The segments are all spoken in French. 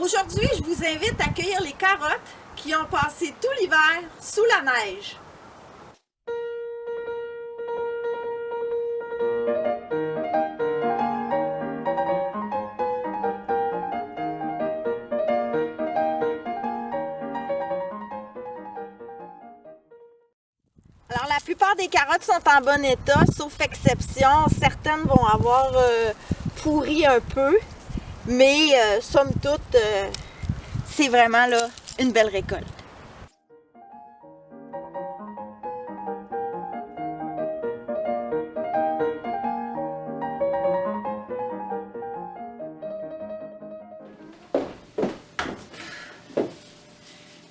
Aujourd'hui, je vous invite à cueillir les carottes qui ont passé tout l'hiver sous la neige. Alors, la plupart des carottes sont en bon état, sauf exception. Certaines vont avoir pourri un peu, mais somme toute, c'est vraiment là, une belle récolte.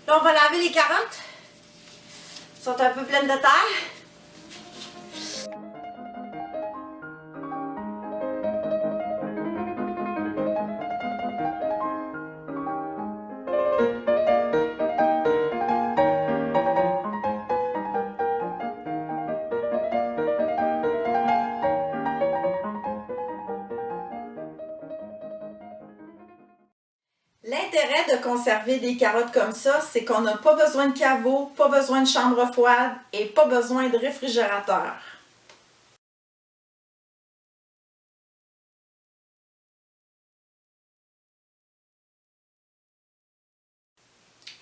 Là, on va laver les carottes. Elles sont un peu pleines de terre. L'intérêt de conserver des carottes comme ça, c'est qu'on n'a pas besoin de caveau, pas besoin de chambre froide et pas besoin de réfrigérateur.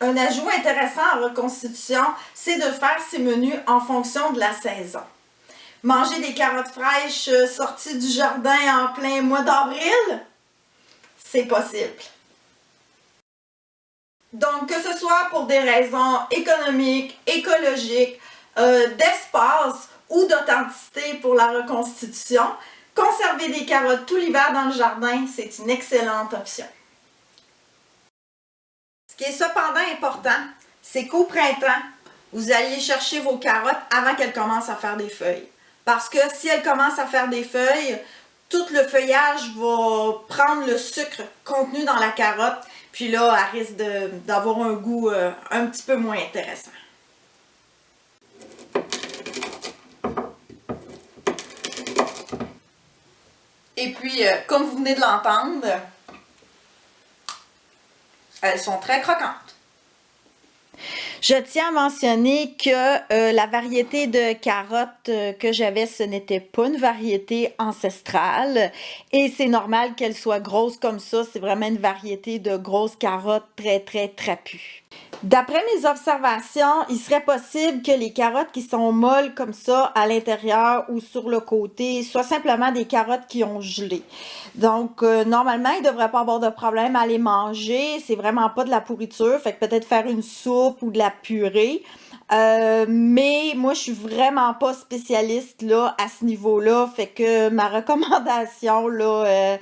Un ajout intéressant en reconstitution, c'est de faire ses menus en fonction de la saison. Manger des carottes fraîches sorties du jardin en plein mois d'avril, c'est possible. Donc, que ce soit pour des raisons économiques, écologiques, d'espace ou d'authenticité pour la reconstitution, conserver des carottes tout l'hiver dans le jardin, c'est une excellente option. Ce qui est cependant important, c'est qu'au printemps, vous alliez chercher vos carottes avant qu'elles commencent à faire des feuilles. Parce que si elles commencent à faire des feuilles, tout le feuillage va prendre le sucre contenu dans la carotte, puis là, elle risque d'avoir un goût un petit peu moins intéressant. Et puis, comme vous venez de l'entendre, elles sont très croquantes. Je tiens à mentionner que la variété de carottes que j'avais, ce n'était pas une variété ancestrale et c'est normal qu'elle soit grosse comme ça. C'est vraiment une variété de grosses carottes très, très trapues. D'après mes observations, il serait possible que les carottes qui sont molles comme ça à l'intérieur ou sur le côté soient simplement des carottes qui ont gelé. Donc, normalement, il ne devrait pas avoir de problème à les manger. C'est vraiment pas de la pourriture. Fait que peut-être faire une soupe ou de la purée. Mais moi, je suis vraiment pas spécialiste là à ce niveau-là. Fait que ma recommandation là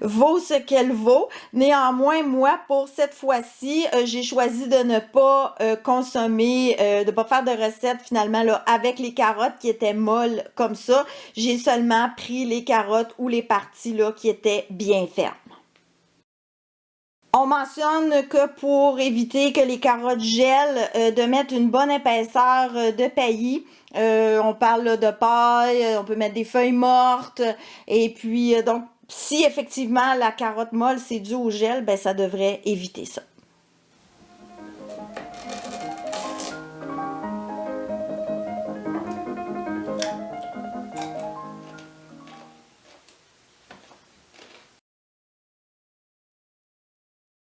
vaut ce qu'elle vaut. Néanmoins, moi, pour cette fois-ci, j'ai choisi de ne pas consommer, de ne pas faire de recette finalement là avec les carottes qui étaient molles comme ça. J'ai seulement pris les carottes ou les parties là qui étaient bien fermes. On mentionne que pour éviter que les carottes gèlent, de mettre une bonne épaisseur de paillis. On parle là, de paille, on peut mettre des feuilles mortes. Et puis, donc, si effectivement la carotte molle c'est dû au gel, ben ça devrait éviter ça.